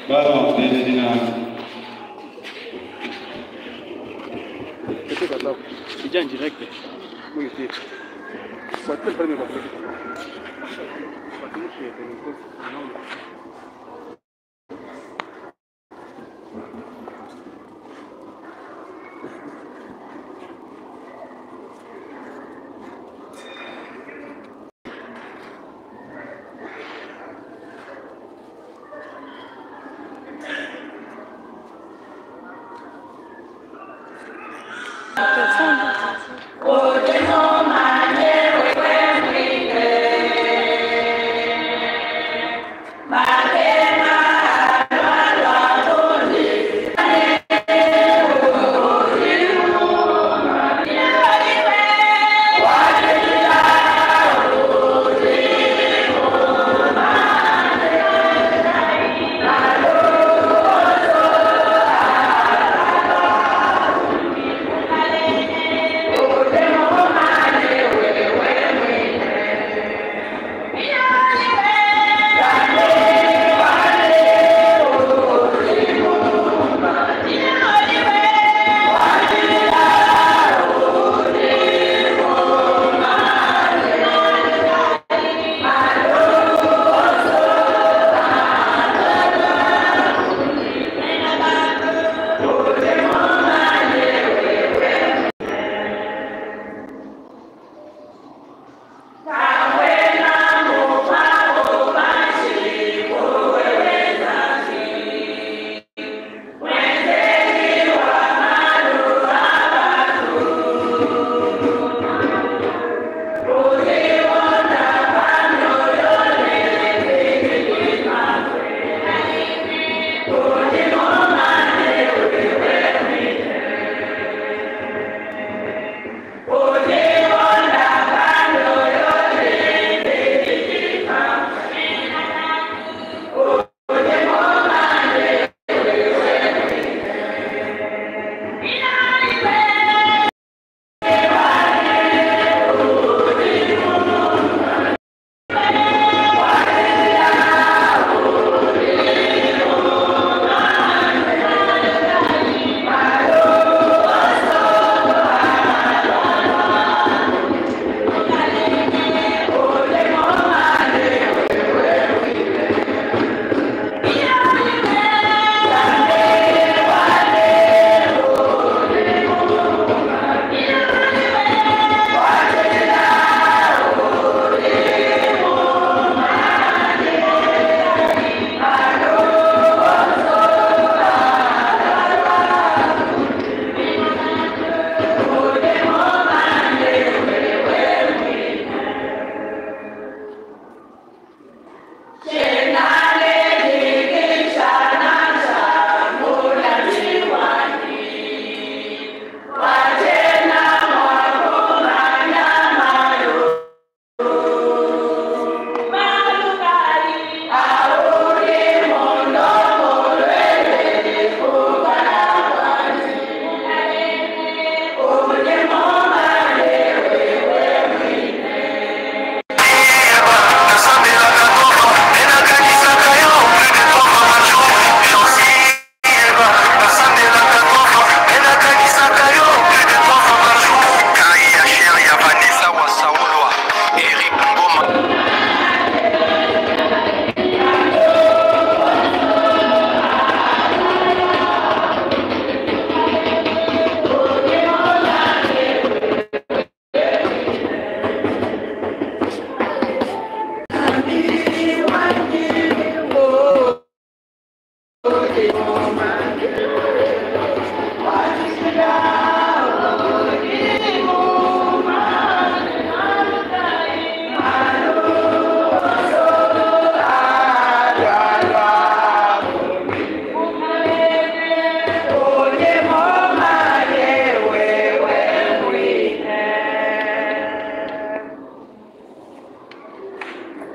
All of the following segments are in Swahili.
Baba mpende jina lako. Katika sababu kijana direct mwenye tete. Kwa tete pale kwa tete. Kwa tete kwa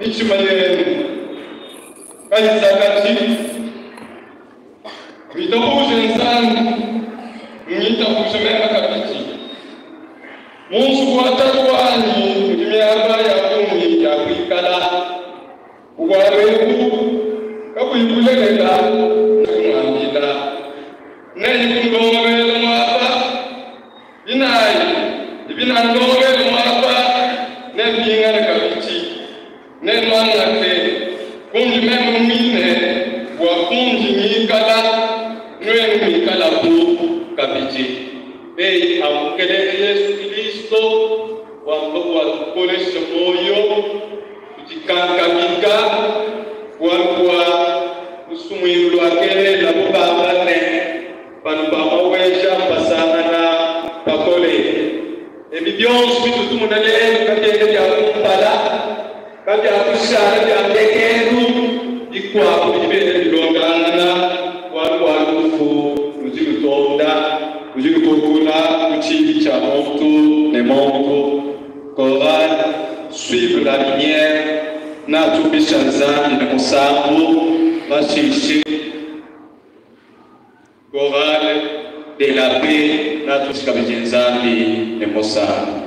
Ichumaneni kanisa takatifu vitabuze sana mwitabuze mema kabiti Mungu watakwani ndimiaba ya kumi ya kwikala uwareku kabuikulela nore mapa ne binga na kabiti ne manga te kunji memu mine wa kunji mikala nwe mikala bu kabiti bei amkele Yesu Kristo wa kole moyo kujikanga minga kwa usumwilu akele la baba ne banubama weja basana na pakole ebibyonsi bitutumu na leo katende ya kumpala kati ya kushara ya tekeru ikwa kubibele bilongana walufu ujirutonda ujirutokuna kuchili cha montu ne montu Chorale suivre la lumière na tubisha nzambi na musambu bashishi Chorale de la paix na tubisha nzambi na musambu.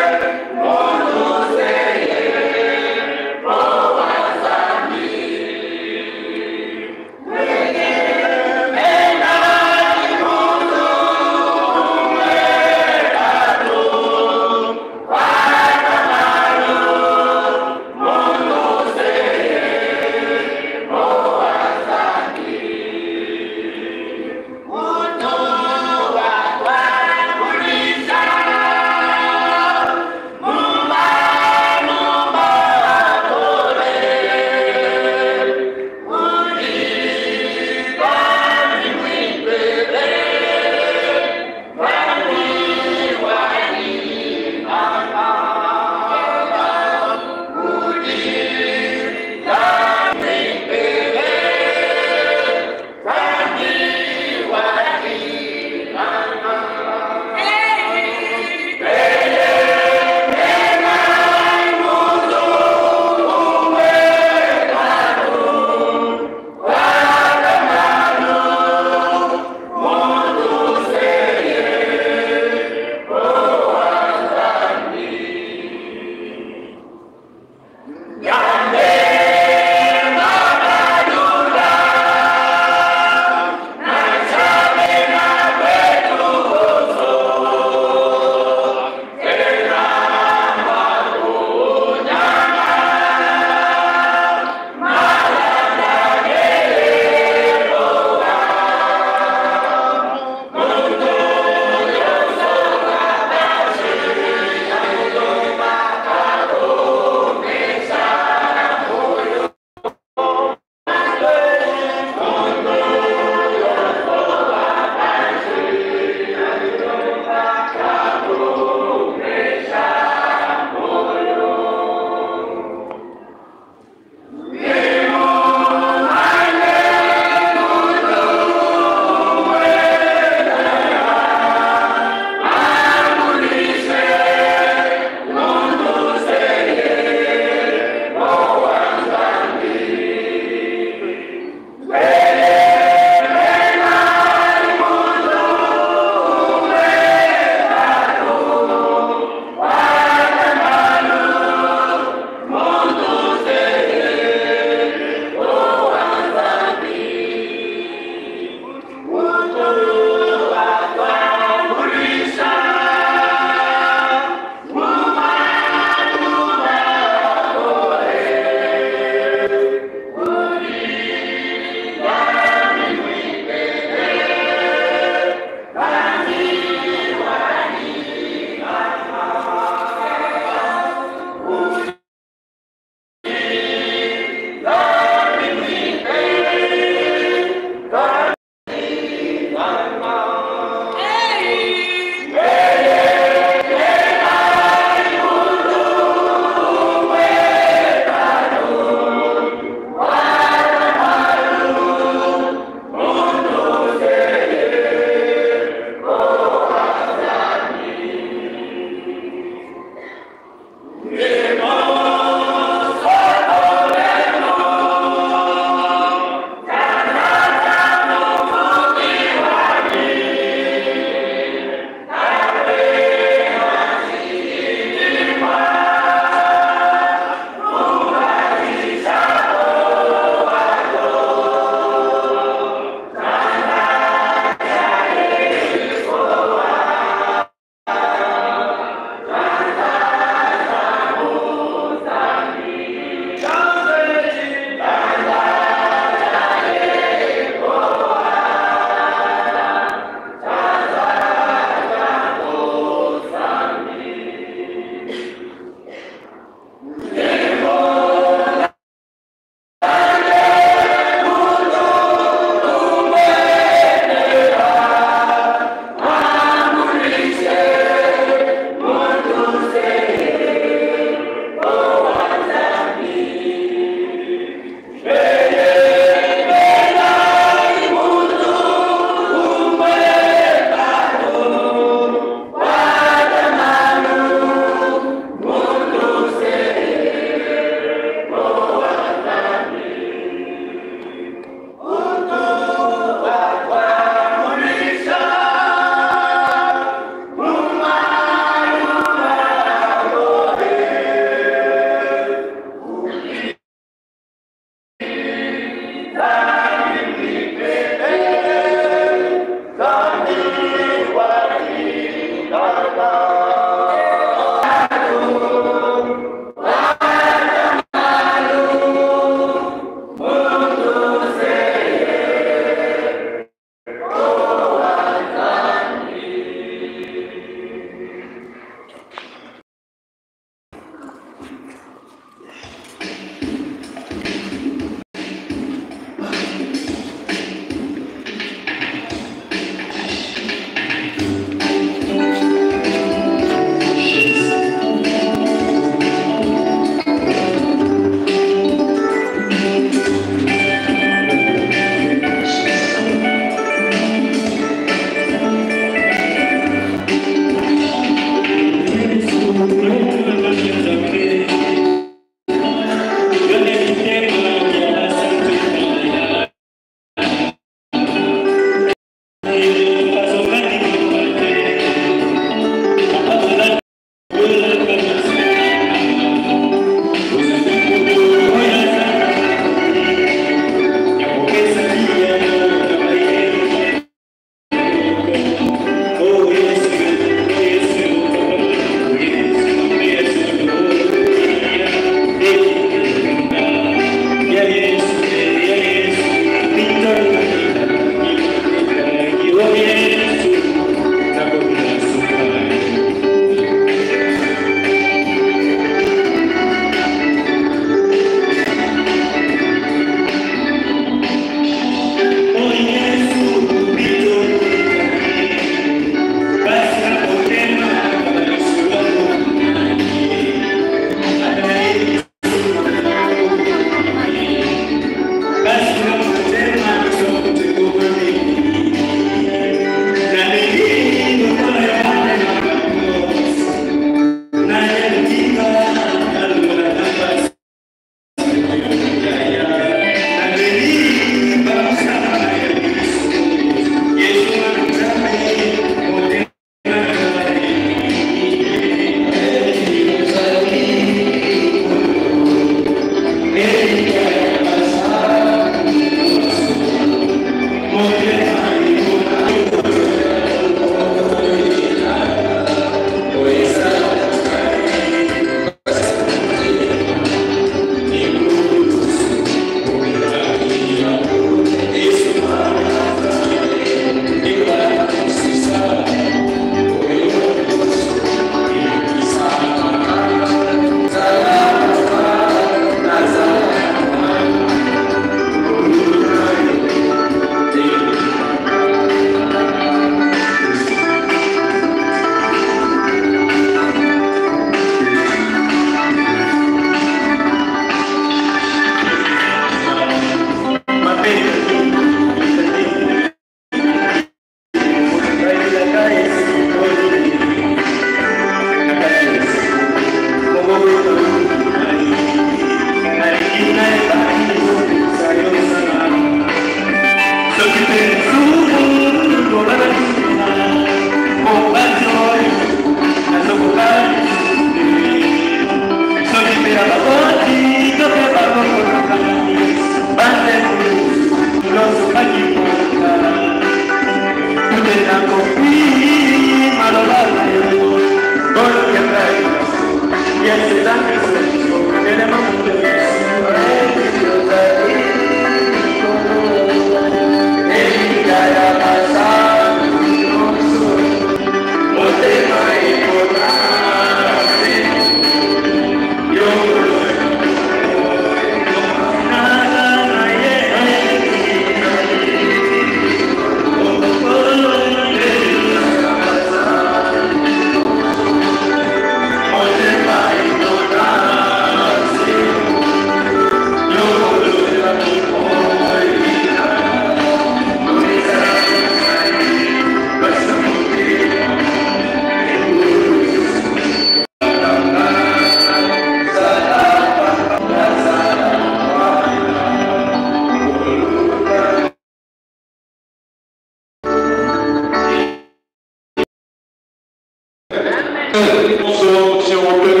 si on peut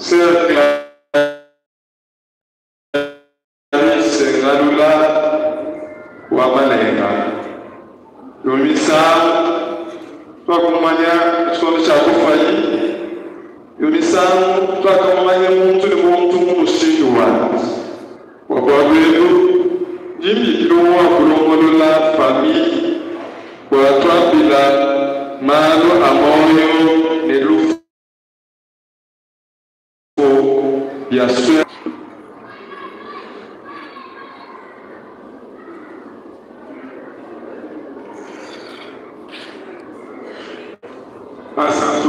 c'est Sengalula Wamalenga. Yomisa, toi kumanya chikondo cha kufayi. Yomisa, toi kumanya muntu mushindwa. Wabwedu, jimbi kilowa kulongolola famille. Kwa twapila malo amoyo nelufu ya swe. Pasando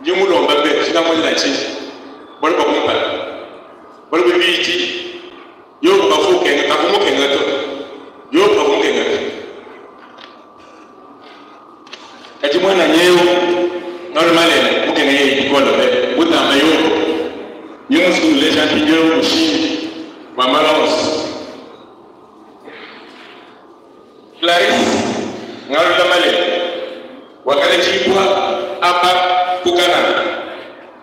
Ndimu lomba be shika moja na chini bora kwa kumpa bora kwa viti yo bafuke ngakumuke ngato yo bafuke ngato ati mwana nyeo normale muke na yeye kikondo be utama yo msiku lesha kijo ushindi wa Manaus Clarisse ngalula male wakati chipwa hapa kukana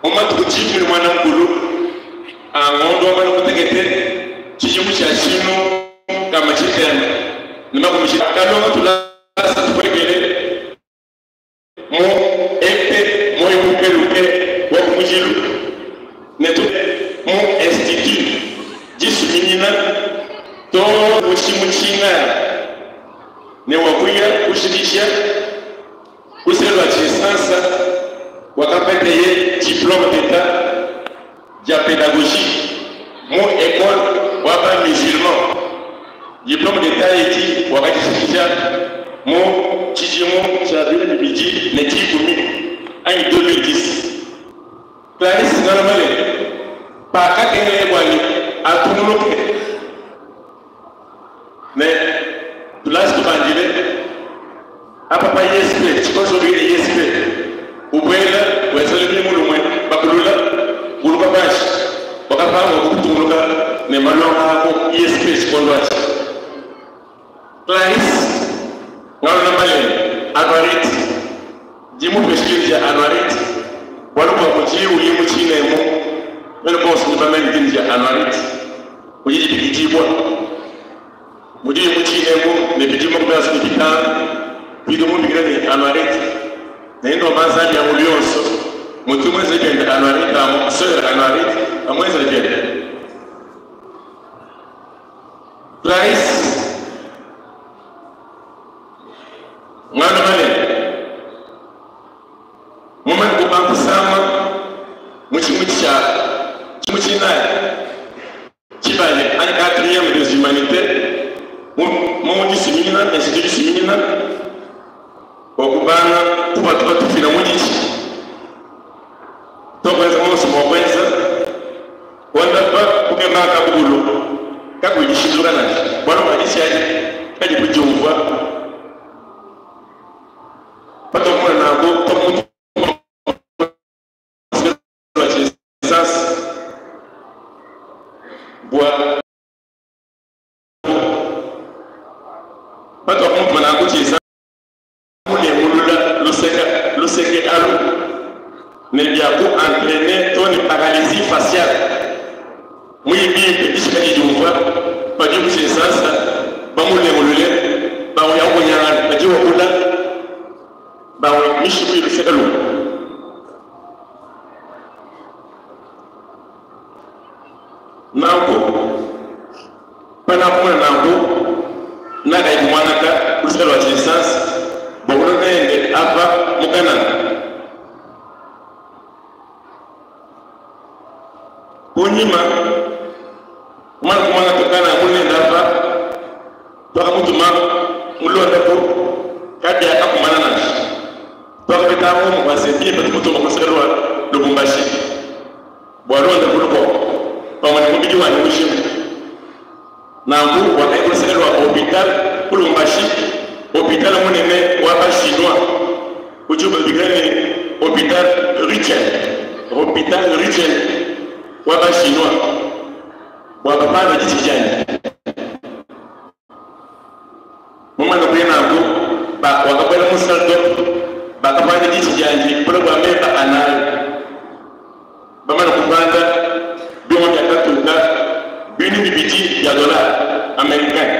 mama tukuchifu ni mwana mkulu ngondo mwana kutegete chijimu cha shino kama chitema nima kumishika kalonga tulasa tukwekele mo epe mo ibukeluke wakumujilu netu mo institut jisu minina to mushimu china ne wakuya kushirikisha kuselwa chisasa wakapete ye diplôme d'état de pédagogie mon école waba musulman diplôme d'état eti wakajishikisha mo chijimo cha vile biji ne tikumi en 2010 Clarisse normale pa kakene wali atumuloke mais tulas kubandile apa pa yespe chikoso bile yespe ubwela weselemi mulumwe bakulula buluka bashi wakapanga kutumuloka ne malonga ko yespe chikondwachi Clarisse ngalo male Anwarit jimu peshkiri ya Anwarit waluka kujiu limu chinemo wale boss ni bameni dini ya Anwarit kujiji bigijibwa mujiji muchinemo ne bijimo kubasa kipitana bido mu bigirane Anwarit nendo bazali ya ulionso mutu mweze gende Anwarit amo sœur Anwarit amweze gende Clarisse mwana male mwana kubangu sama muchimucha chimuchina chibale en 4e des humanités mon dissimina institut dissimina okubana kuba tufina mulichi tokweza monsi mokweza wanda pa kukema kabulu kakujishidura nani bwana mwadisi aje kaji kujumva pato mwana nako tomutu boa pato mwana nako chisa mune mulula luseke alu ne biaku entraîner ton paralysie faciale muyibi petishika jumva padi kusesa bamule mulule bawo yakonyana padi wakula bawo mishibu luseke alu nanko pana kuna nanko nada ikumwanaka luseke wa chisasa bawo nende apa mukana Onyima mwana tokana mune ndapa toka mutuma mulonda ko kadi akumana na toka bitamu mwasendie mutuma kuserwa Lubumbashi bwalonda kuluko pamwe kubiji wa kushimu nangu wakaikuserwa hospital Lubumbashi hospital munene wa bashinoa ujuba bigani hospital Richel waba chinois wakapanda jijijani mwana kwena ngo ba wakakwela musalto bakapanda jijijani pole kwa meba anayo bamana kupanda bimo yakatuka bini bibiti ya dola amerikani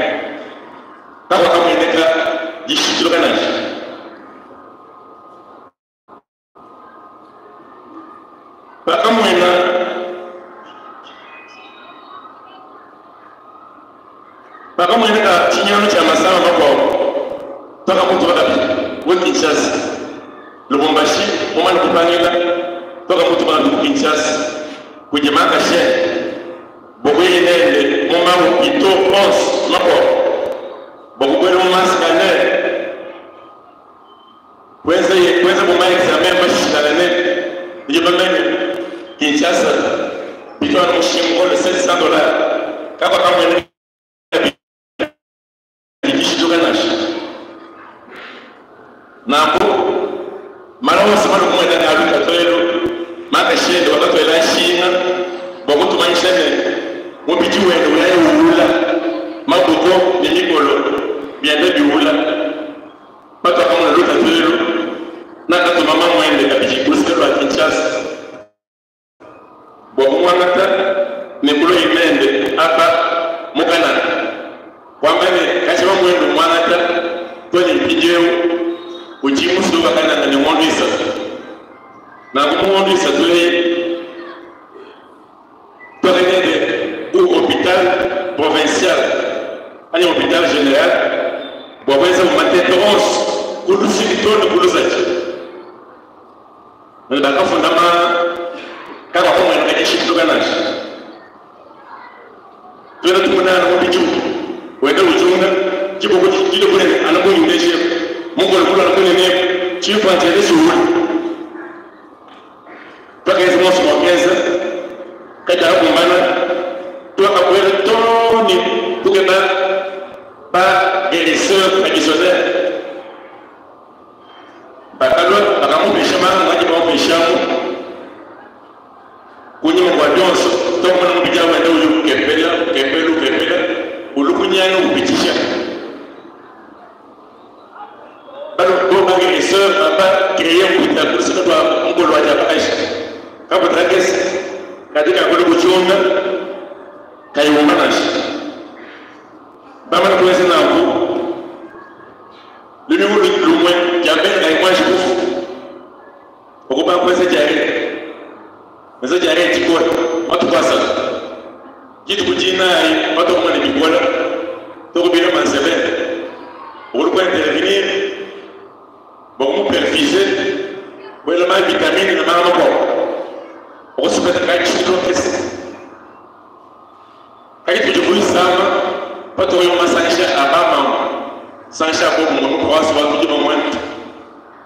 tawa kama indeka jishitiro kanaji bakamwena baka mwene ka chinyano cha masama bako toka mtu baka Kinshasa Lubumbashi mwana kupangela toka mtu baka Kinshasa kujemaka she bogoye nende mama ito pos mako bogoye mama scanner kweza bomba examen bashikana ne yebamene Kinshasa, plutôt un chien de $700. Quand on a Nambo, marawa samano mwenda na aluka toelo, maka shende wakati wela shina, bakutu maishene, mubiji wende uyaye uula, mabuko ni nikolo, biende biula, pato kama na aluka toelo, nakatu mama mwende kabiji kusikelo wa Kinshasa. Mwangata, nikulo imende, hapa, mukana. Wambene, kashiwa mwende mwangata, kwenye mpijeu, ujimu suka kana ni mwondisa na kumwondisa tule tokenede au hôpital provincial ani hôpital général bwaweza umatetros kulusi kitone kulusaji na bakafundama kama kwa mwenye shituka nashi tuenda tumunana mubiju wenda ujunga kiboko kile kule anapoyundeshe Mungu alikuwa anakule nini? Chifu anjelezi uwe. Toka hizi mosi mwakeza. Kaja hapo mbana. Tuwaka kwele toni. Tuke ba guérisseur traditionnel. Bakalwa, bakamupesha mama, wajiba wapeshamu. Kunye mwa donso. Toka mwana mpija wenda uyu kepela. Ulukunyano upitisha. Les sœurs n'ont pas créé un hôpital pour ce que doit on peut le faire. Quand vous traquez, quand vous avez le bouchon, quand vous managez, pas mal de choses dans vous. Le numéro de l'humain, qui a bien la image pour vous. On ne peut pas penser d'arrêt. Mais ça d'arrêt, tu vois, en tout cas ça. Qui te dit, on te demande de voilà. Tu vas bien penser. On ne peut pas intervenir. Bon, on peut perfuser. Oui, le mal vitamine, le mal bon. On se met à faire des choses. Quand tu veux ça, pas de rien, sans cher à bas, sans cher pour moi, on pourra se voir tout le monde.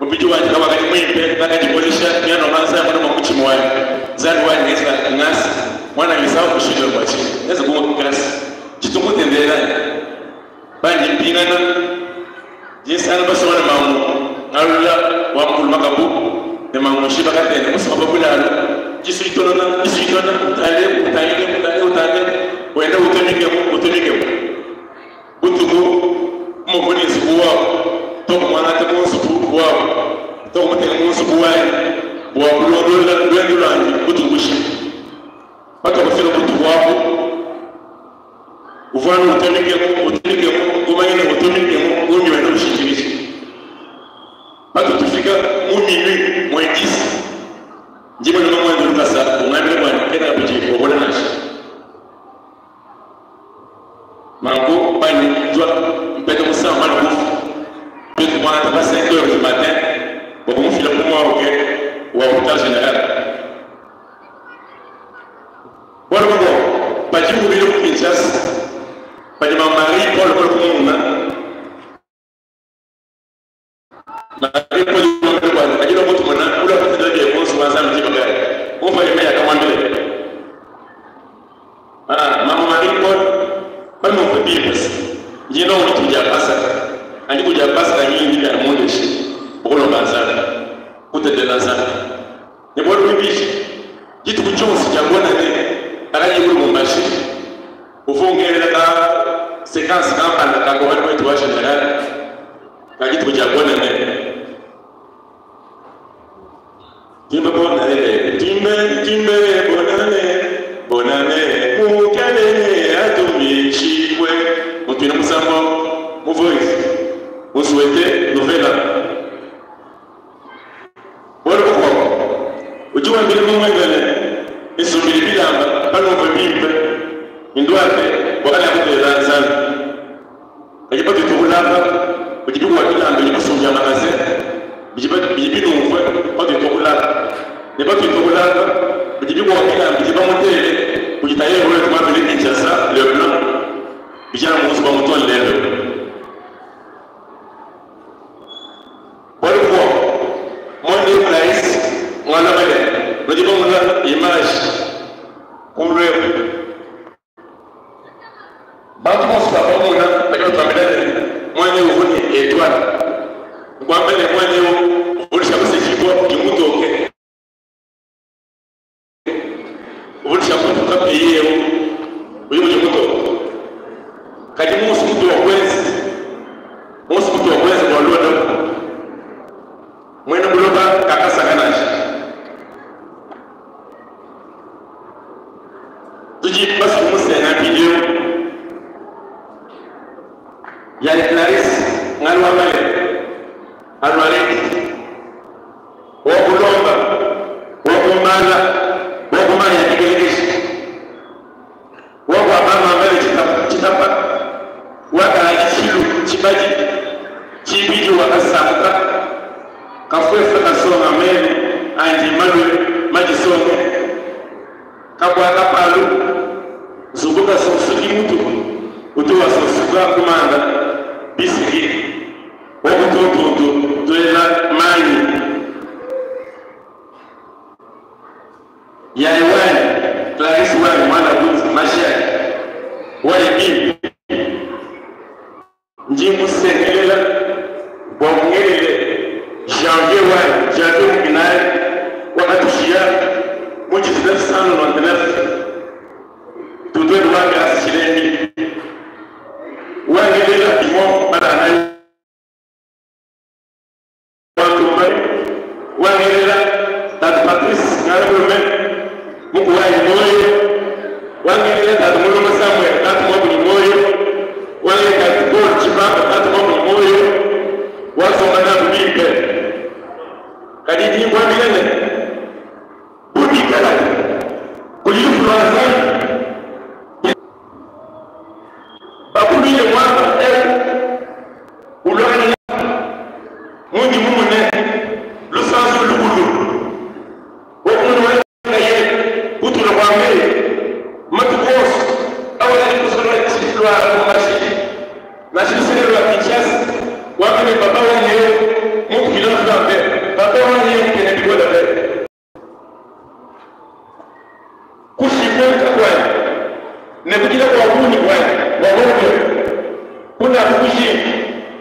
On peut dire que tu vas aller moins, tu vas aller voler cher, bien on a ça, on a un petit moyen. Zadouane, Nas, moi, on a mis ça au coucher de la voiture. C'est bon, grâce. Tu te montes derrière. Pas de pinana. J'ai ça, on va se voir le maman. Allah wa mkul makabu de mangoshi bakate ne musa popularo jisuitona utale wenda utemike butugo mo boni suwa to mwana te mo suwa to mo te mo suwa bo bulo la wendu la butugushi pato ko fero butugo hapo uvana utemike umanyene utemike unyo wenda ushikirishi. Pato tufika minuit, moins 10. Dis-moi le moment de l'Ukasa, on a bien quel appétit pour le nash. Mango, pas une joie, peut-être que ça en mal bouffe. Peut-être qu'on a pas 5 heures du matin, pour qu'on file pour moi ou à l'hôpital général. Voilà, pas du tout, il y a pas de ma mari, pour le monde. Na ndipo ndio kwa ajili ya mtu mwana kula kwa sababu ya kuhusu mazao mtiba gani. Kwa hiyo mimi kama mbele. Mama Mariko bado mfubibas. Jino mtu pasa. Alikuja pasa nyingi ndio amuondeshi. Bolo bazana. Kutende lazana. Ni bora bibishi. Kitu kuchonsi cha bwana ne. Akaje kule Mombasa. Ufongera ka sequence kama na kwa watu wa general. Kakitu cha bwana ne. Timbe bonane, mukale atumishikwe. Mutuna musambo, muvoice, musuete, novela. Wala kwa ujua mbili mwengele, isubiri bilamba, pano mbimbe, indwate, wakala kutela sana. Kajipati tukulamba, ujibu wa bilamba, jibusunja magaze, bijibi numwe, pati tukulamba. Ne pas tout le là, je dis bon, je vais monter, je vais aller voir le Kinshasa, le blanc, je vais aller voir mon toit l'air. Voilà pourquoi, moi, je suis là, moi, je suis là, je dis bon, image pour le Bantu sababu na lakini tuambelele mwenye uvuni etwala kwambele mwenye ulisha kusikipo kimutoke ulisha kutoka piyeo uyu muto kadi musu mtu wa kwezi kwa lona mwene buloba kakasa kanashi tuji basi kumuse na video ya Clarisse ngalwa male alwaleki wakulomba wakumala ya kikelekeshi wakwamama mbele chitapa wakalakichilu chibaji chibidi wakasamuka kafwefa kasonga mene andi malwe majisonge kabwaka palu zubuka sosuki mutu utuwa sosuka kumanda bisiki wakutototo tuela mani yaiwani Clarisse wani mwana bunzi mashari waibibi njimu sengelela wamwelele janvier mkinari wakatushia muji 1999 tutwedu wake asishireni wangelela imo baranayi wangelela tatu Patrice ngarabume muku wayi moyo wangelela tatu muloma Samuel tatu mwabuli moyo wangelela tatu Paul Chibamba tatu mwabuli moyo wasonga na bimbe kadidi mwabulene budikala kulifu wazani bakubiye mwaba ulwana mungi mumune lusanzu lukulu wokumuntu wakaye utula kwamele matukos awala kusona chiflwa kumashi na chiselwa Kinshasa wakane baba wanye mungu kilafu kambe baba wanye kene bikoda be kushikwenka kwani nebukila kwa kuni kwani wagogo kuna kushi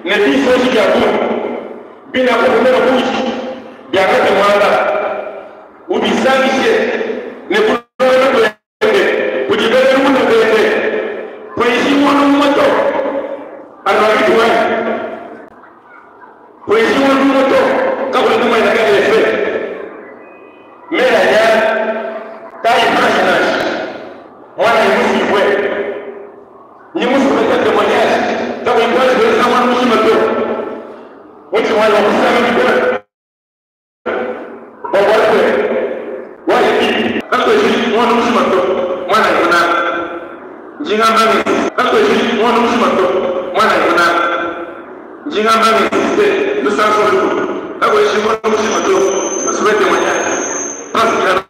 nebiso shikabuni bina kumena kushi biarate mwanda ubisangishe nekulona kwende kujibele muna kwende kuishi mwana mmoto anawalitu wani kuishi mwana mmoto kabula kama inakana lefe mera ya tayi nashi mwana imusi kwe nimusi kwe témoignage kabula kwanza kwa mwana mmoto wote wale wakusema biblia wawakwe wale bibi kako hivi mwana mzima to mwana yona jinga mami kako hivi mwana mzima to mwana yona jinga mami sisi lusanso lu kako hivi mwana mzima to asubete mwana basi kana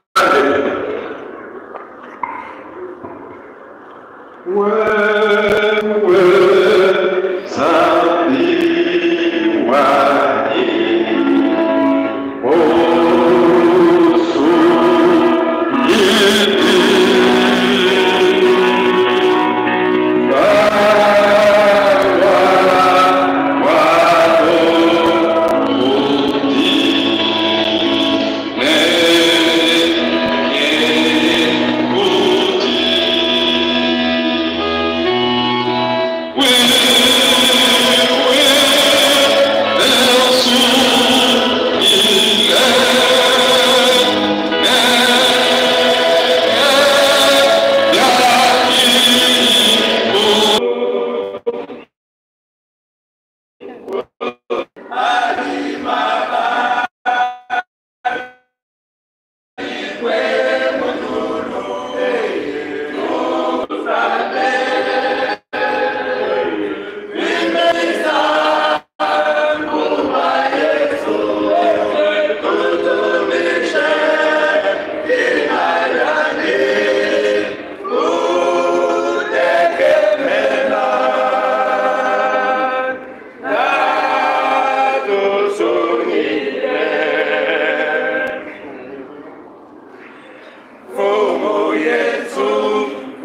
Yesu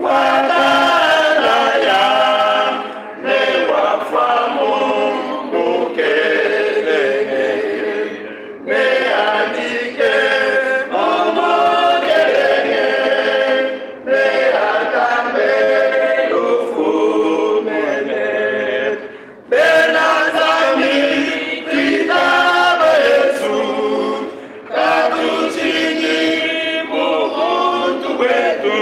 watalaya ne wafamu mukelenge ne andike omokelenge ne akambe lufumene benazami kitaba Yesu katuchini muhutu wetu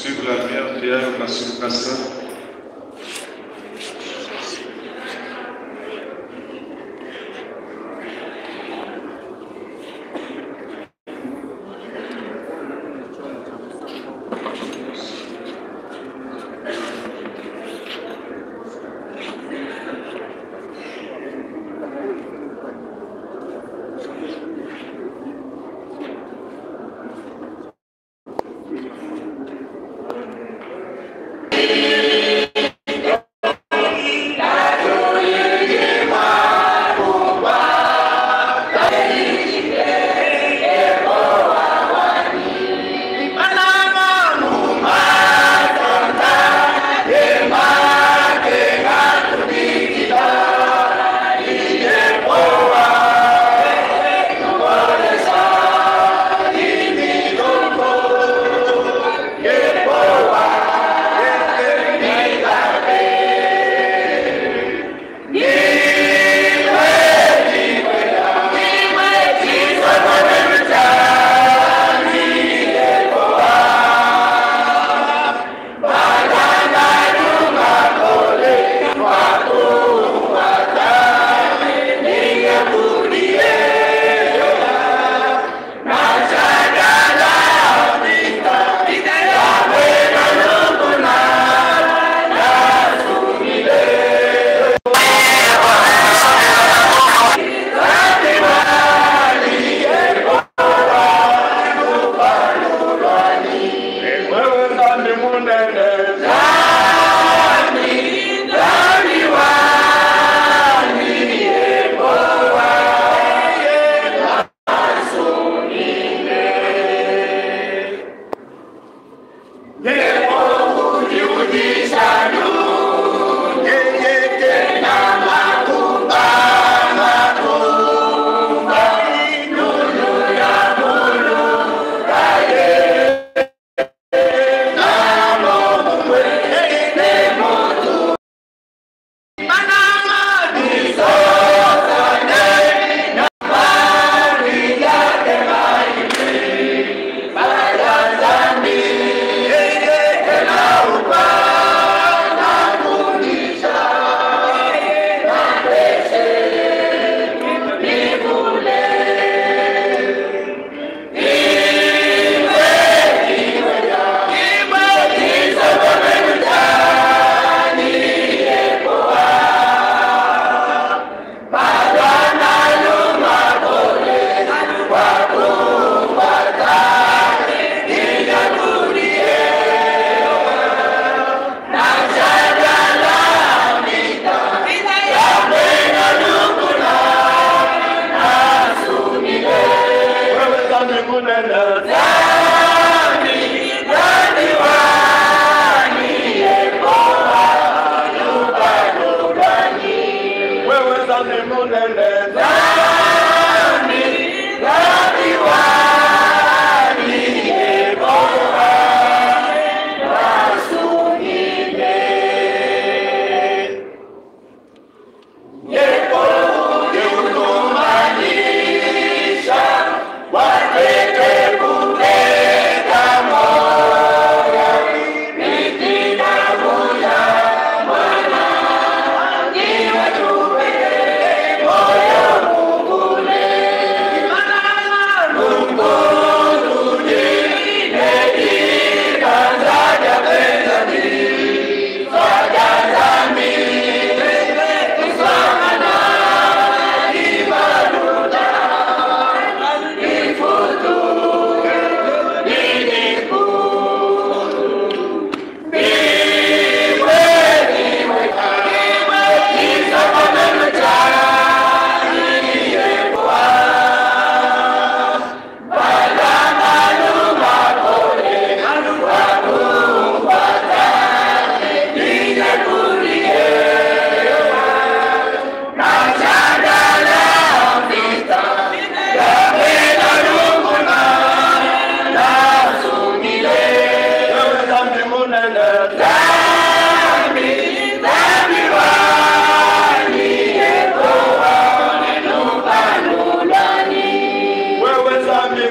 Suivre la lumière, prière, consécration. What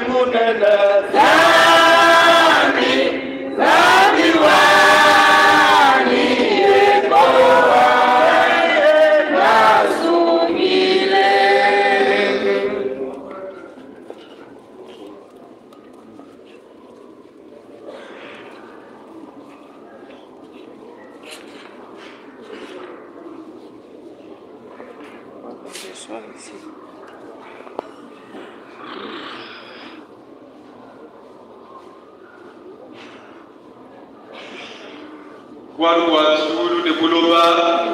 munene Zami wani Yehowa nasungile. Walu wazulu ne buloba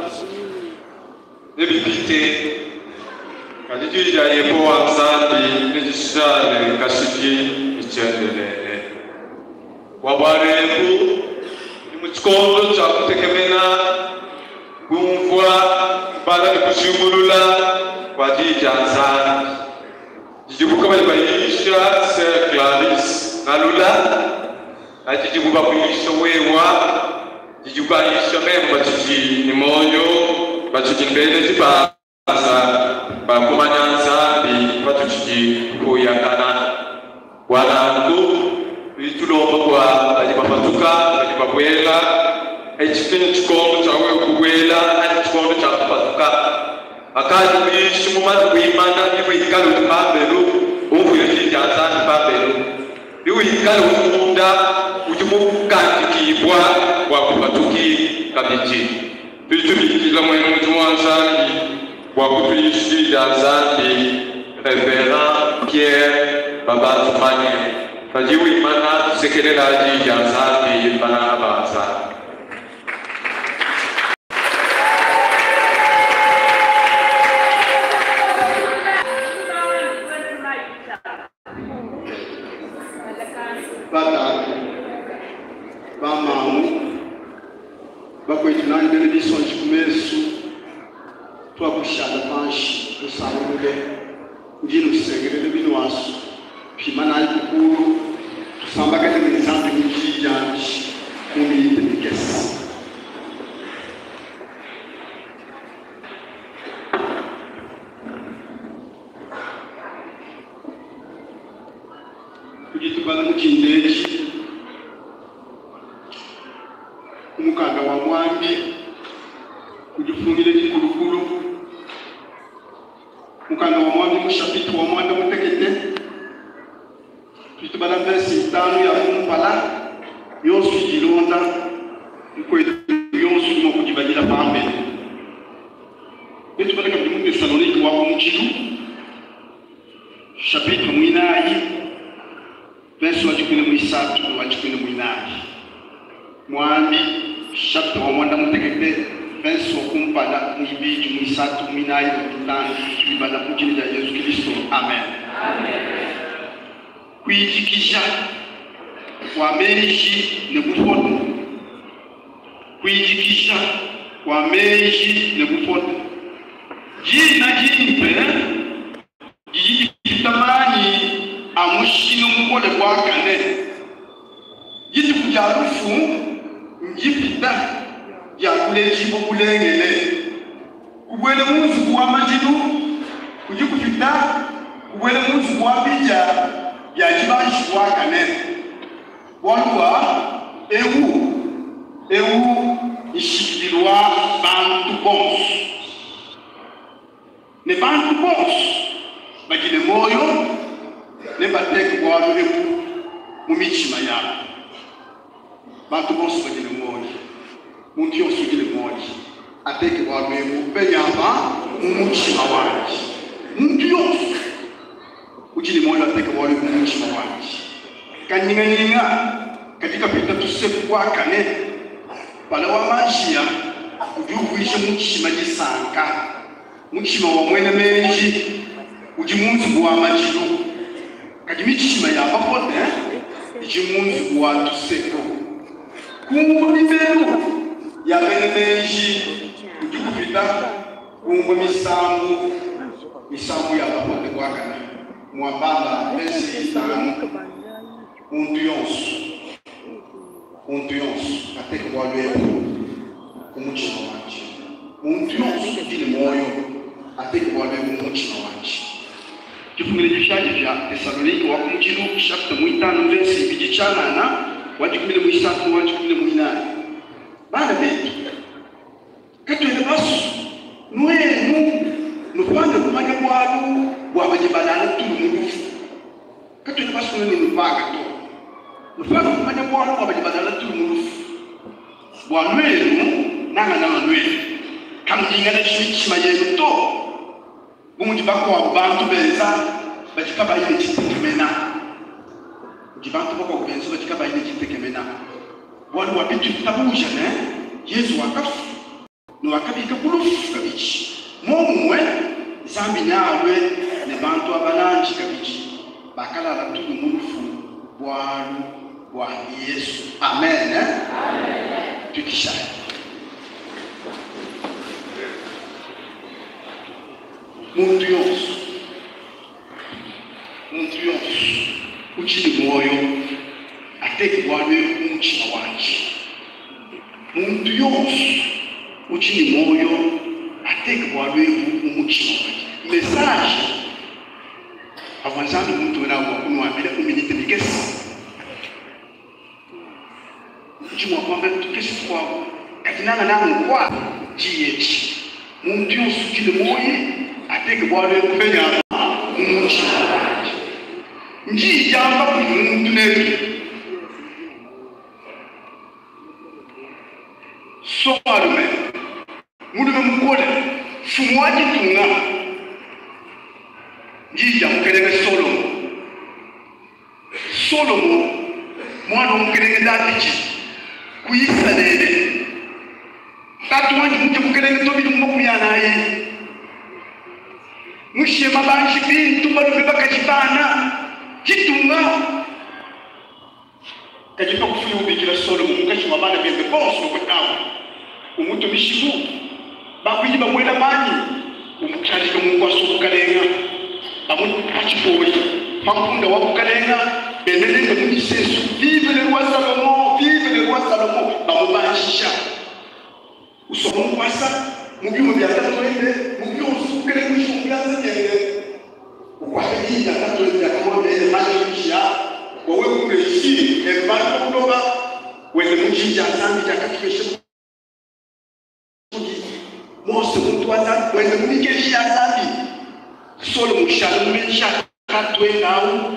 ne bipite kadijija yepo wamzambi ne jishale kashiki ichendelele wabarebu ni mchikondo cha kutekemena kumvwa bala ni kushimulula kwa jija nzani jijibuka bali bayisha Sir Clavis nalula ajijibuka kuyisha wewa jijubanisha memba chichi ni moyo bachichi mbele zibaza bakumanyanza bi batuchi kuyakana walangu bitulomba kwa bajibapatuka bajibapwela ekipini chikondo chawe kuwela ali chikondo cha kupatuka akali bishi mumati kuimana iwe ikalu pambelu umvuye chijanza pambelu iwe ikalu umunda ujimukandikibwa wakupatuki kabiji tulitumikila mwenu mtuwanzani wakutuishi janzani Reverend Pierre Babatu Manye tajiwi mana tusekelelaji janzani bana abanza bakwetulani benedição de começo tua puxada panche do saúde ndino segredo binoaço pimanai puro samba que tem santo de diante comida de questão kujitu bala mukindeki umukanda wa mwambi kujifungile kikulukulu mukanda wa mwambi mushapitu wa mwanda mutekete tutubala versi 5 ya kumpala yonsu jilonda mkwetu yonsu mo kujibadila pambe tutubala kabdi mu Thessaloniki wa muchitu chapitre mwinayi versi wa chikune mwisatu wa chikune mwinayi mwambi chapitre wa mwanda mutekete versi wa kumpala mwibiji mwisatu mwinayi wa kitani kibala kujini ya Yesu Kristo. Amen. Amen. Kwijikisha kwa meji ne kufoto kwijikisha kwa meji ne kufoto jina jimpe jijitamani amushino mukole kwa kane jiti kujarufu njipita ya kulejibo kulengele kubwele muzi kuwa majidu kujikufita kubwele muzi kuwa bija ya jibanshi kwa kane waluwa ewu ishikilwa bantu bonsu ne bantu bonsu bagine moyo ne bateke kwa ewu mumichima ya bantu bonsu bagine moyo muntu yonse ugile moyo ateke kwa ewu benyama mumuchima wanji muntu yonse ugile moyo ateke kwa ewu mumuchima wanji kanyinga katika pita tusefu kwa kane pala wa mashia ujuwishe muchima jisanka muchima wa mwene menji ujimunzi wa majidu kajimichima ya bapote ujimunzi wa tusefu kumbu nibelu ya mwene menji ujukupita kumbu misambu ya bapote kwa kane mwambala besi itanu muntu yonsu ateke kwa lwepo kumuchina wanje muntu yonsu kujile moyo ateke kwa lwepo kumuchina wanje Tifumilejishaji vya Tesaloniki wa kumjiru chapter 5 verse bijichana na wajikumile mwisatu wajikumile mwinani. Bana betu. Katu ene basu nuenu nupanga kumanya kwalu wabajibalala tulu mudufu. Katu ene basu nuenu nupanga to. Nupanga kumanya kwalu wabajibalala tulu mudufu. Wanuenu nanga nuenu. Kamjingana chimichima yenu to. Umujibako wa bantu beza bajikaba ile chitekemena. Jibantu bako benzo bajikaba ile chitekemena. Wanu wabitu tabuja ne Yesu wakafu no wakabika bulufu kabichi. Momwe zambi nyawe ne bantu abalanji kabichi. Bakala la tulu mulufu bwalu wa Yesu. Amen. Amen. Tukishaya. Muntu yonsu uchini moyo ateke bwawe umuchina wanje. Muntu yonsu uchini moyo ateke bwawe umuchina wanje. Message avanzando muntu na wakunwambira uminite bigesi. Chimwa kwamba tukesi kwao katinanga nangu kwa GH. Muntu yonsu uchini moyo ateke bwawe kumenya umuchina wanje. Nji jamba kumuntu netu. Somarume. Mudume mukole. Fumwaji tunga. Nji jamba kelenge Solomo. Solomo. Mwana mkelenge Davidi. Kuisa nene. Tatu wanji muje mkelenge tobi mukuyana ye. Mushe mabanshi bintu balume bakajibana. Kitunga kajipa kufuya ubikira Solomo mukashi wabana bembe bonso kwetawo umuto bishibu bakuyiba mwela manyi umukalika mungwaso kukalenga amuntu pachipoi pakunda wakukalenga benelenge mukisesu vive le roi Salomo bamubanisha usomo kwasa mubyumo byatatoende mubyo usukele kwishumbianze nyenge ukwakijia tatoende akamwambia maisha wawe kureshi ebana kudoba wende mujinja zambi takatweshe Mose muntu ata wende munikeshi zambi Solo mushalo mulisha katwe nawo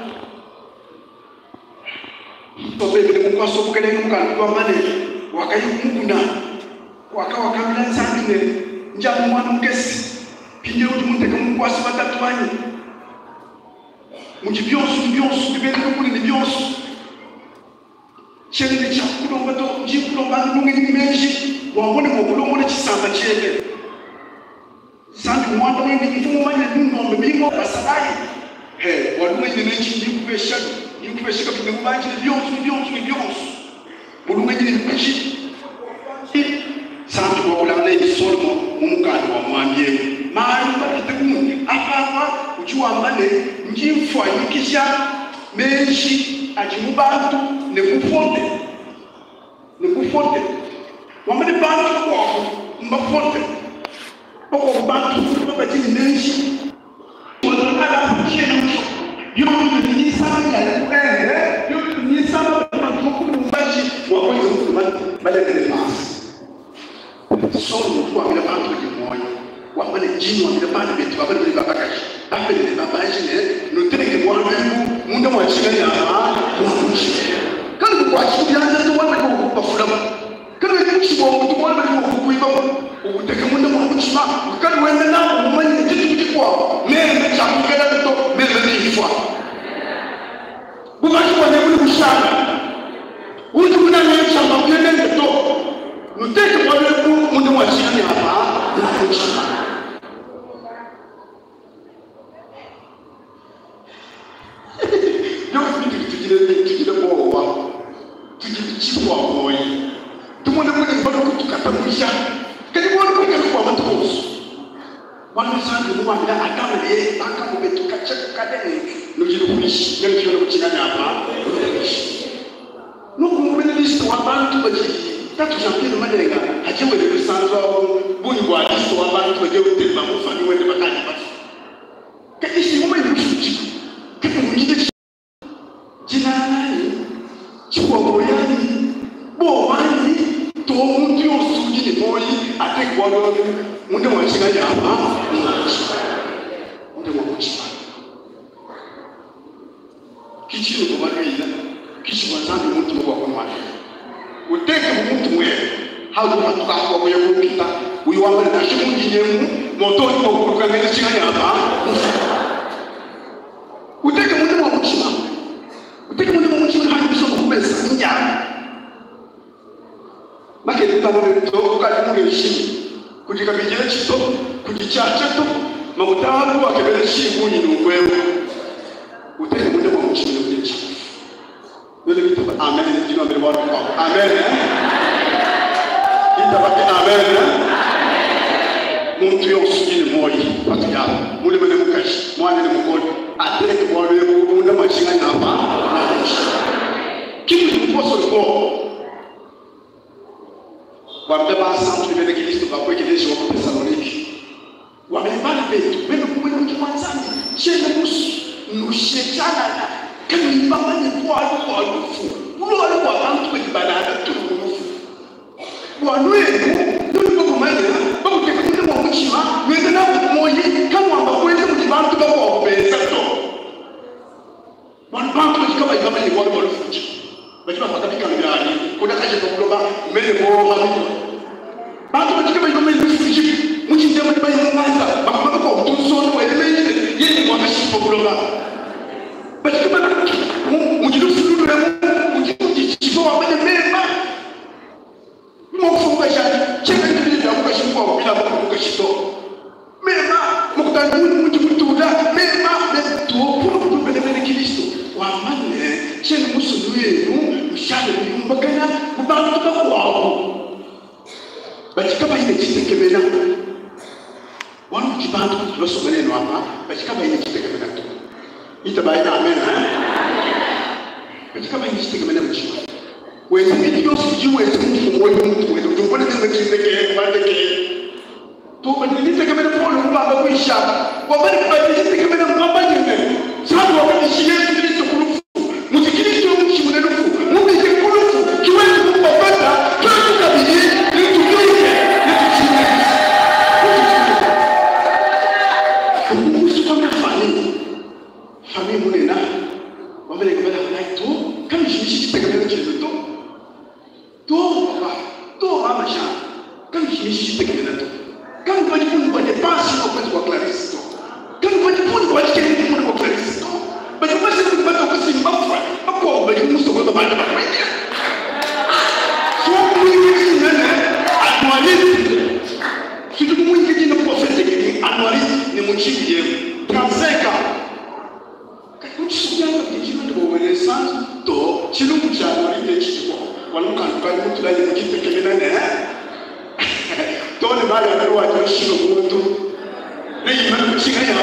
tobebe mukwaso kukele mukandi kwa mane wakayimukuna wakawakamila zambi ne njamu mwana mukesi pinje uti munteka mukwaso batatwanyi Mujibionsu bibele kuli ni bionsu. Chele ni chakulomba to jikulomba nungi menji wabone mokulomba ne chisamba chele. Sandu mwanda wendi mfumo manya nungo mbingo basadai. Walume ni menji yukubesha kapime kubanji ni bionsu. Mulunga ni menji. Sandu wakulana ni Solomo mumukani wa mwambie. Maarifa kitekuni afafa ujua mbane njifwa yikisha menshi ajimubantu nekufonte wambane bantu kwa mbafonte kwa bantu kwa jini menshi wadakada kuchena yote ni sana ya yote ni sana kwa mbaji wakweza mbale nefasi Solo kwa bila bantu jimoyo wabane jini wabile bana betu wabane bile babakashi afele bile babashi ne nutenge kwa wenu munda mwachika ya wakushi kani kuwachiku bianza tu wabane kwa kufulama kani kuchi kwa mtu wabane kwa kukuiba ukuteke munda mwakuchima kani wende na umani jitu kuchikwa mele chakukela tuto mele nifwa bumashi kwa nebuli kushana uju kuna mele chamba kuyende nito nutenge kwa wenu munda mwachika ya wakushi tujile bowa tujile chipwa boy tumone kwenye mbona kutukatamusha kani mbona kwa watu boss wana sangu mwambia akama yeye akama betukacha kadeni nujile kuishi ndio kile kuchingana hapa nuko mbele list wa bantu baji tatu jampini madenga hajewe le sanzo buni kwa list wa bantu baje utelima mufani wende bakani basi kaishi mwe ni kichini kwa bwana kichi kwanza mtu wa kwa mwana uteke mtu wewe hao ndio watu kwa kwa kupita huyu wangu na shimu nyinyi moto kwa kuruka ngene chini hapa uteke mtu wa mchima uteke mtu wa mchima hadi kusoma kumeza njaa make tutamone to kwa nini kujika bijele chito kujichacha to makutabu akebele shimu nyinyi wewe uteke mtu wa mchima Nele kita amen jina mbele watu kwa amen kita baki amen muntu yosukini moyi patu ya mule mele mukashi mwana ni mukoni ateke kwa wale munda machinga hapa kitu kiposo kwa wabeba santu mbele Kristo kwa kwa kile sio kwa Thessaloniki wamebana betu bendo kumwenda mkimanzani chene nushetana kama ibaba ni kwa alufu ulo alikuwa bantu kwenye tu wanwe ndio kwa maana babu tekunda mwa mchima wende na moyi kama ambakwende mjibantu kwa kupesa to bantu kama ibaba ni kwa alufu bajima patabika ngani kuna kaje kwa kuloba mbele kwa hapo bantu kama ibaba ni fuji mjindema ni bayi mwanza bakama kwa utunso wewe yeye kwa kashipo kuloba basi kama mjidufudu na mjichipo wafanye mema mfunga shati cheka kile ya kukashikwa bila kukashito mema mkutano mjifutuda mema metu kwa mbele Kristo wa manne cheni musulu yenu mshale mbakana mbantu kwao basi kama ile chitekemena wanu kibantu tulosomeleno hapa basi kama ile chitekemena tu itabaina amen katika maisha kama mchima wewe ndio sijui mfumo wewe mtu wewe ungone kama kile kwa ndeke to badilite kama pole mbaba kuisha kwa bali badilite kama mbaba nyingine sababu wakati shie Kristo kurufu mtikristo mchima na rufu mubike kurufu kiwezi kupata kitu kabili ni tukike famille munena wamele kama na to kama shishi tegemea kitu to baba to mama sha kama shishi tegemea to kama kwa jifunza kwa depense na kwa Clarisse kama kwa jifunza kwa jifunza kwa Clarisse basi basi kwa kwa simba kwa basi musto kwa baba na baba so mwingi nene anualisi kitu mwingi ni prophetic anualisi ni mchibi yeye 35 kuchiyanga kijina ndobele sanzu to chilungu cha wali chiko wanukanduka mtu la yimukitekelena ne to ne bali anaruwa to shiro muntu ne yimana kuchinga yama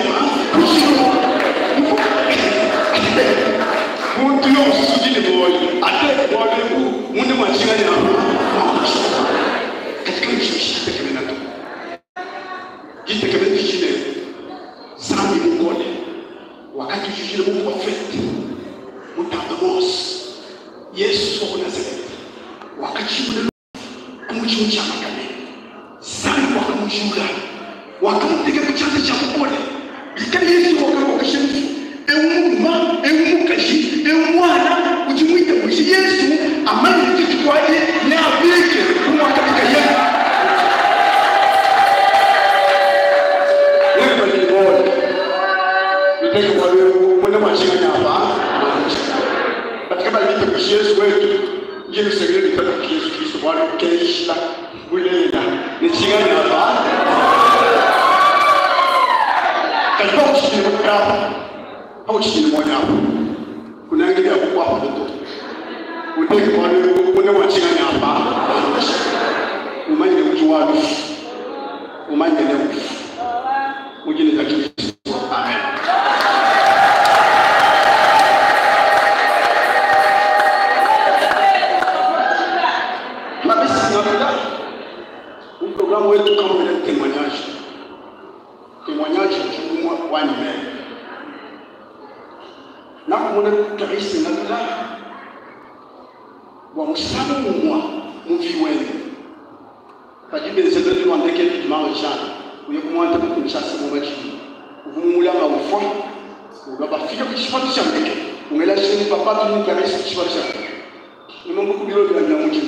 kushiro muntu yo sujini boy ate boy ku munde machinga yama katika mchishi tekelena to kitekelena chine sami mukole wakati jijile Mungu profeti mutambos Yesu wa Nazareti wakati ule kumchucha makane sana kwa kumchunga wakamtega kichanja cha kupone ikali Yesu wakashemfu eumuma eumukashi eumwana ujimwite mwishi Yesu amani kitu kwaje na abike kumwakabika yeye Thank you for the machine hapa. Katika bali kwa Yesu wetu, yeye segere kwa Yesu Kristo Bwana kesha kulela. Ni chingani hapa. Katika ushindi hapa. Au ushindi mmoja hapa. Kuna ngine ya kwa hapa ndio. Uteke kwa kuna machine hapa. Umanye mtu wako. Umanye leo. Ujini za Kristo. Amen. Programu wetu kama vile témoignage chumwa wani me na kumona Clarisse na la wa musana mwa muviwele pajibe zedeli wandeke dimanche uye kumwanta kumchasa mu machi uvumula ma ufwa ubaba fika kuchifatisha mbeke ungela shini papa tu ni kabisa kishwasha ni mambo kubilo bila mji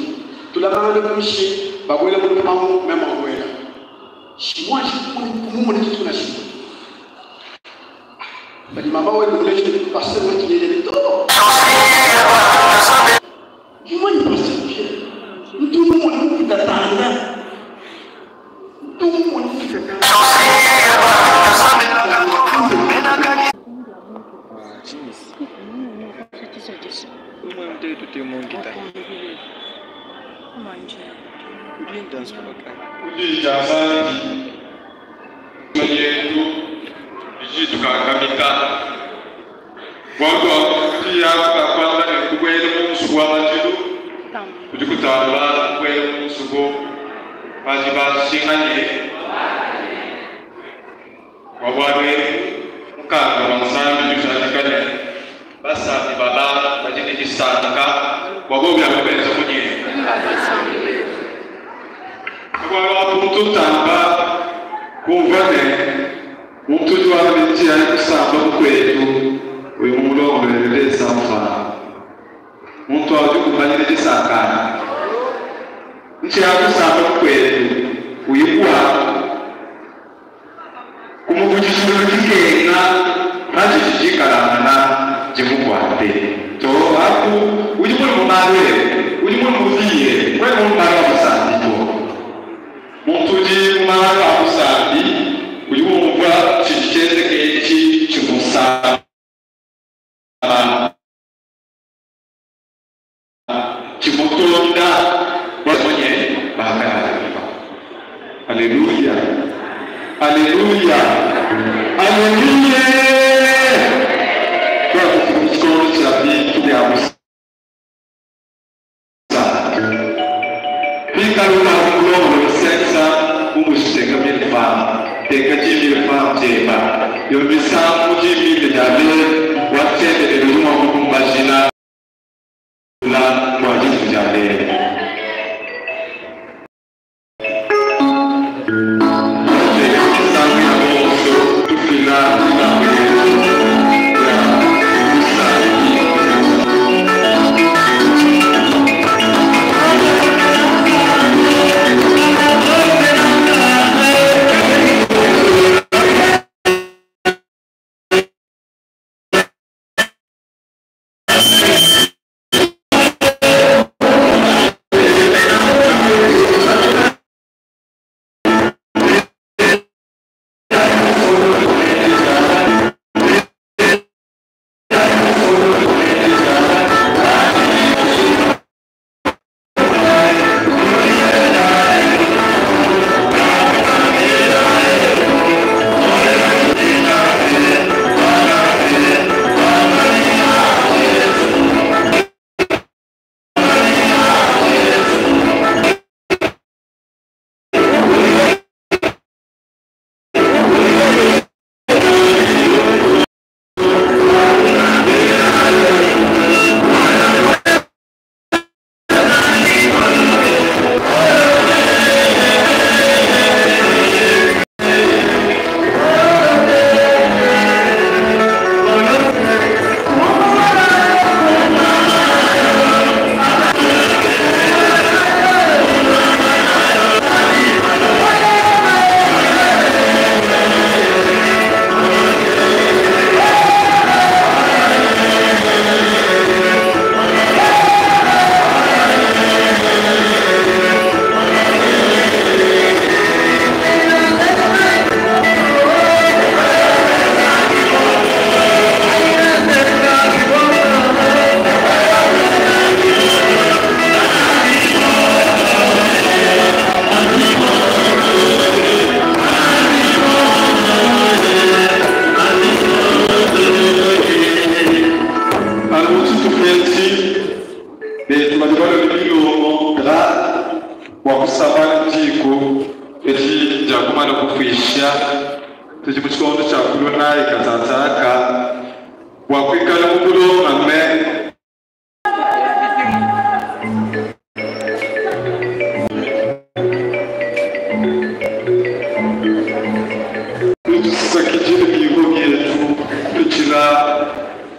tulamana kumishi bakwela kwa mambo mema kwela shimwa mumu ni kitu na shimo bali mama wewe ndio ile pastor wewe yeye todo kimani pastor mtu mumu ni kitatanga mtu mumu ni kitatanga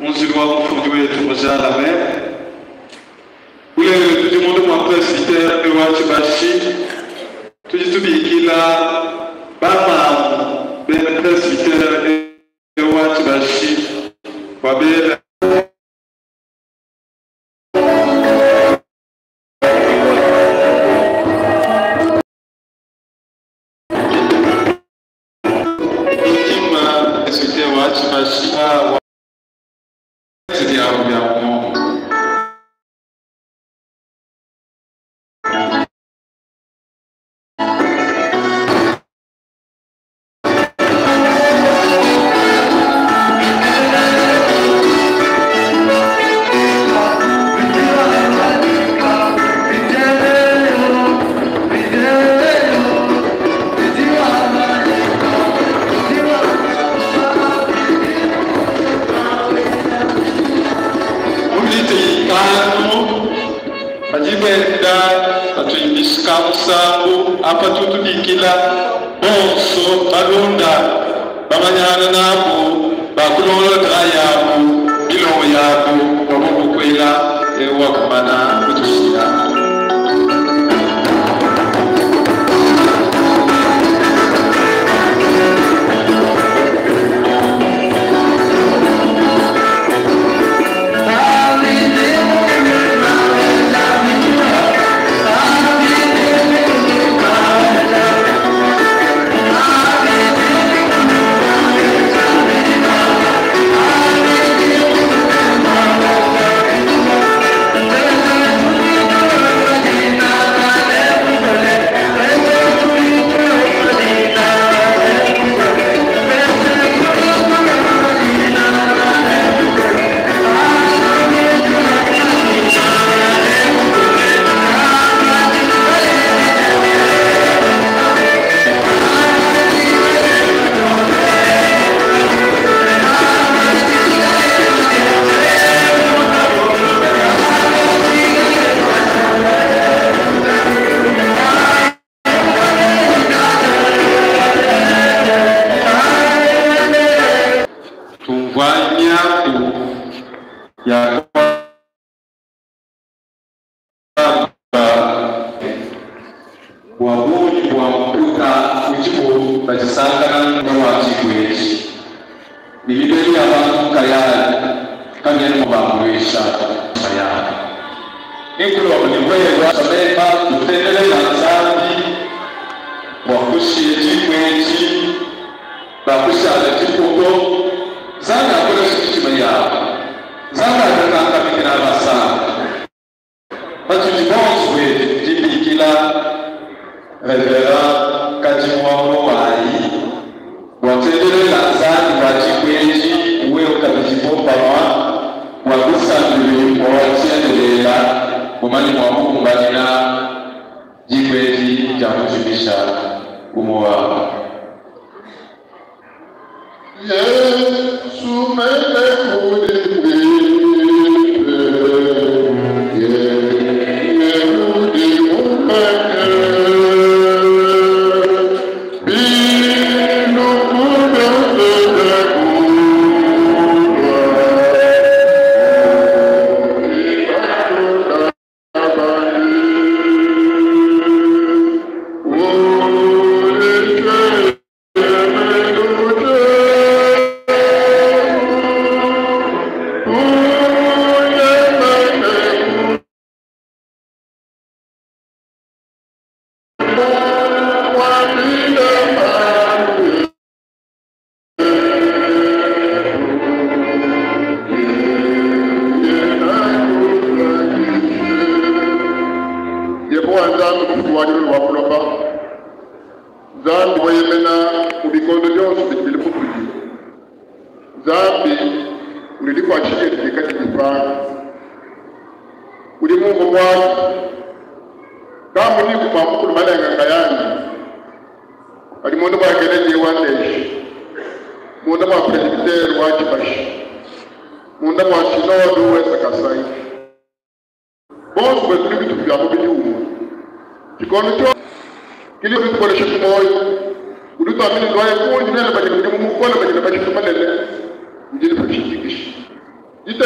Muziro fundi wetu Mojala Mem. Ule tujimundu mwa presbiter ewachi bashi. Tujitubikila bama bene presbiter ewachi bashi. Wabele apa tutu dikila bonso balunda bamanyana nabo bakulola drayabu ilo yabo babu kwela ewa kumana kutushia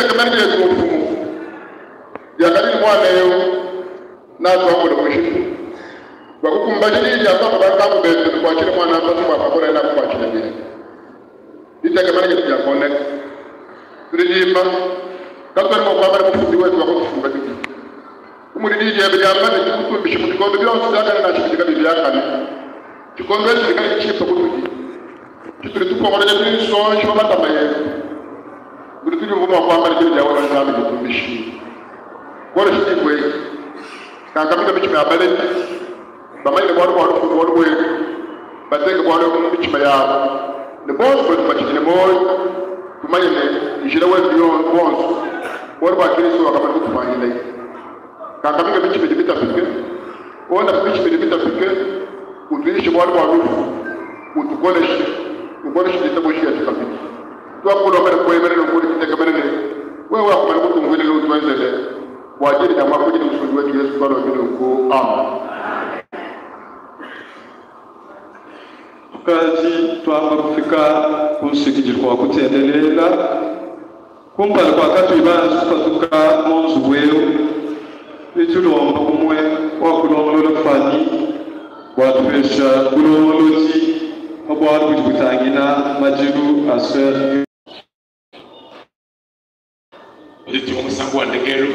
kama ni yetu mfumo ya kadiri mwana leo na tuambo na mwisho kwa kukumbadili ya kama baba mbele kwa chini mwana hapa kwa bora na kwa chini bila nita kama ni yetu ya connect tulijimba kama ni kwa baba mfundi wetu wa kufumbadili umudidi ya bijamba ni kutu bishimu kikombe bila usidaka na chikika biblia kali kikombe kile chipo kutuji kitu tuko kwa nini so shoma tabaye Gurutuli mvuma kwamba ni jawo na nami kutumishi. Kwa hiyo shiki kwe. Kanga mimi bichima abale. Bama ile bwana kwa kwa kwa batenge bwana kwa bichima ya. Ne boss kwa bichima boy. Tumaye ne jira wa bio boss. Kwa kile sio kama kufanya ile. Kanga mimi bichima dibita pike. Ona bichima dibita pike. Utuishi bwana kwa rufu. Utukoleshi. Ukoleshi ditaboshi ya tukapiki. Tuwa kulo mbele kwa mbele ngudi kitaka mbele wewe wako mbele kutu ngudi leo tuanze kwa ajili ya mambo yetu msudi wetu Yesu Bwana wetu ko tukazi twamba kufika kunsikijira kwa kutendelela kumpala kwa katu ibanza tukatuka monzu wewe litulomba kumwe wa kulomolola fani watupesha kulomolozi obwali kutangira majiru asfer Jadi musangu andegelo,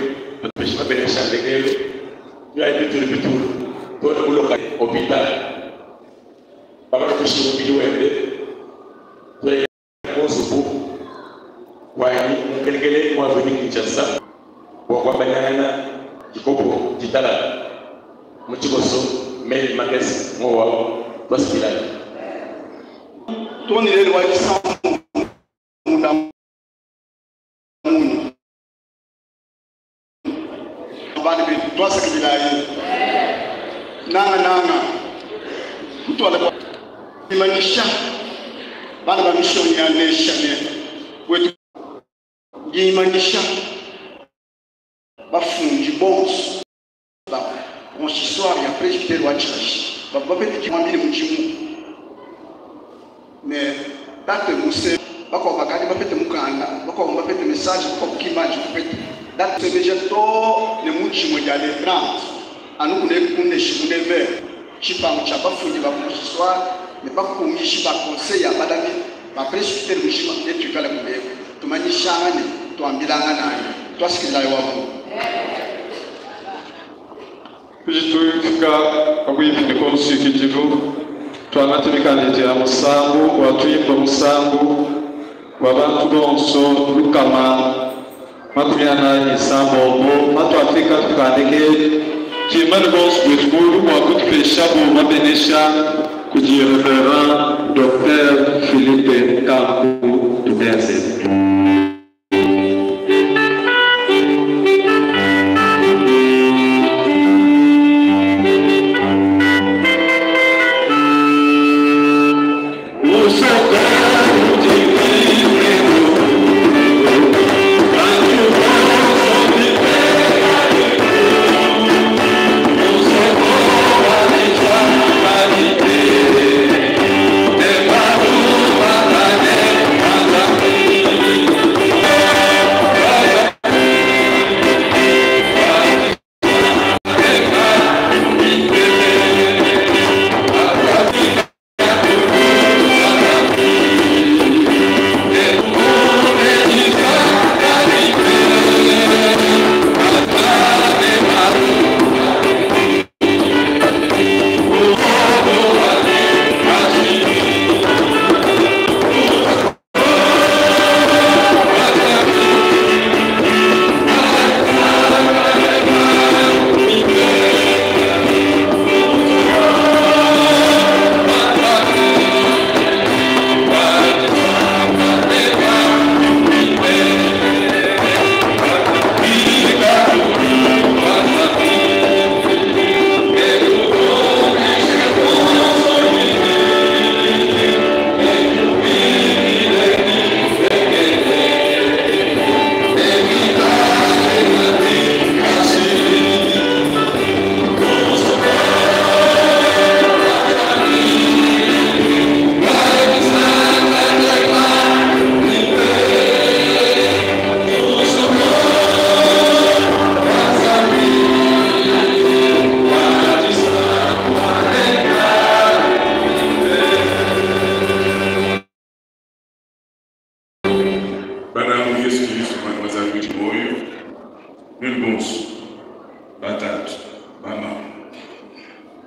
bersama beres andegelo, ya betul. Tuan ulok hospital, bapak tu suruh video ende, tuan mau subuh, wahai mungkin kele mau beri jasa, bawa banana, jikobo, jitala, muncikoso, mail mages, mau plus bilal. Tuan ini wajib sama undang. Tuasa kibilai nanga mtu alikuwa imanisha bana ba mission ya nation wetu imanisha bafungi boss ba consistoire ya presbytère wa church ba pete kimwambile mchimu mais date muse bako bakadi ba pete mukanda bako ba pete message bako kimaji pete date sebeje to ne mchimu ya le grand anu kunde shimune ver chipango cha bafungi ba consistoire ne pas kungishi ba conseil ya badami ba presbytère mchima etu kala kubeko tumanyishane tuambilanga naye twasikiliza wao kujituika kabwipinde ko nsikijiro twanatimikanitia musangu watuyimba musangu wabantu bonso lukama makubyana isambobo matwafika tukandike kimani bonso wetmulu wakutupesha bo mabenesha kuji reverend Dr. Philippe Kampu Tudense. Thank you. Melbons, batatu, mama,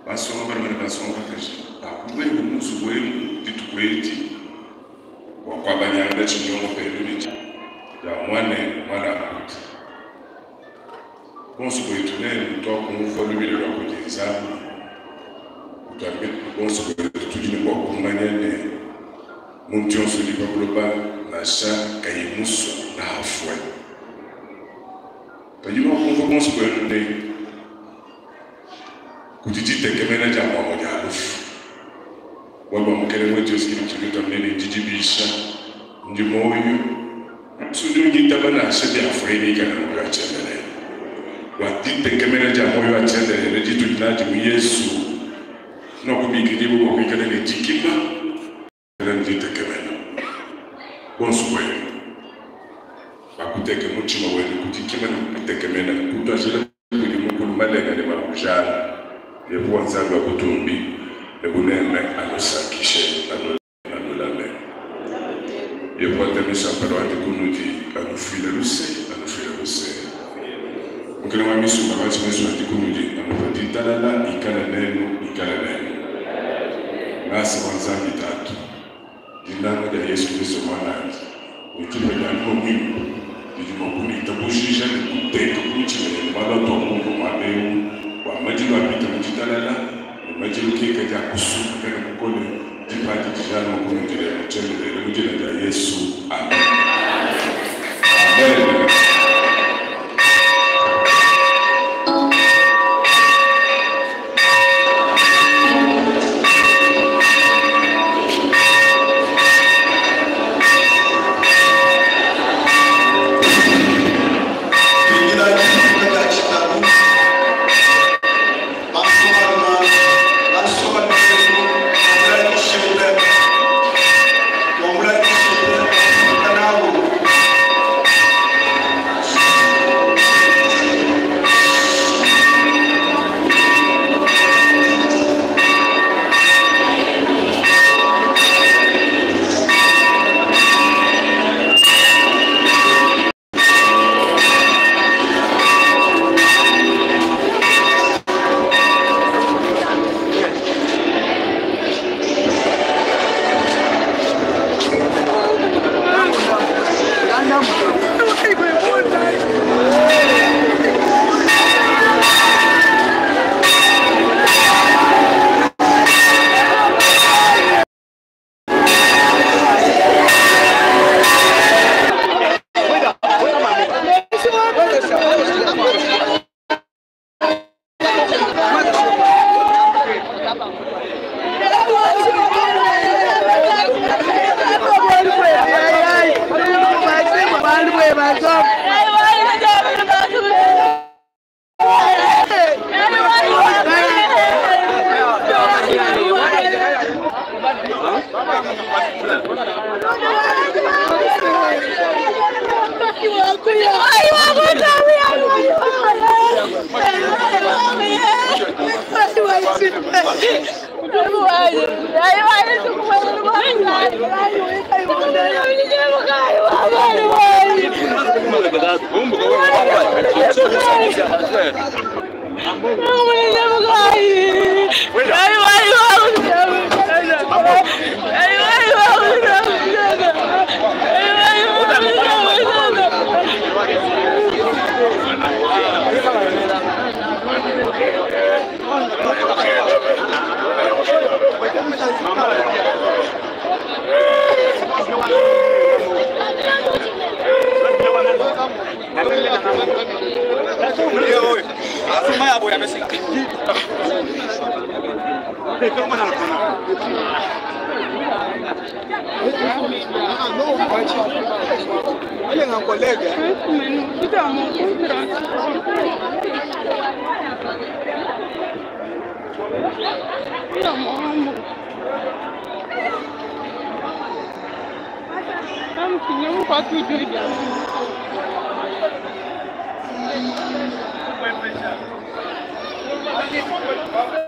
basoma bari basoma kaje. Akubwe umusu wenu titukweti. Wakwabanyanga chinyongo peruniti. Ya mwana akuti. Bonso kwetu nene mtoka kumufolu bila kujenzana. Utambie bonso kwetu tujine kwa kumanyane. Muntu yonso lipa kuloba na sha kayimuso na hafwe. Tajima kumfu bonso kwetu nene kujijite kemena jambo moja halufu. Waba mkele mwetu yosikini chikuta mnene jijibisha. Njimoyo. Sudu njitaba na ashebi afraini kana mwe wachendele. Watite kemena jambo moyo wachendele. Rejitu jinaji mu Yesu. Nokubikiribu kwa kwikana ni jikima. Kena njite kemena. Bonsu kwenu. Bakuteke muchima wenu kujikima na kutekemena. Kutwajila kuli mukulu malenga ni marujana. Yebuwa nzangu wa kutumbi. Nebuneme anosakishe anolame. Yebuwa temisa mpero ati kunuti anufile ruse. Mkele wa misu mabati mesu ati kunuti anufati talala ikala nenu. Nasa wanzangi tatu. Jindano ya Yesu Kristo mwananzi. Utume janiko mwimbo. Dijimokuni itabushisha ni kuteka kuchile mbala tomungu mwaneu. Wa majilo wapita mchitalala. Majilo kika ja kusuka kena kukole. Jipati kijana mkunu jile mchemele. Mjile ja Yesu. Amen. Amen. Thank you.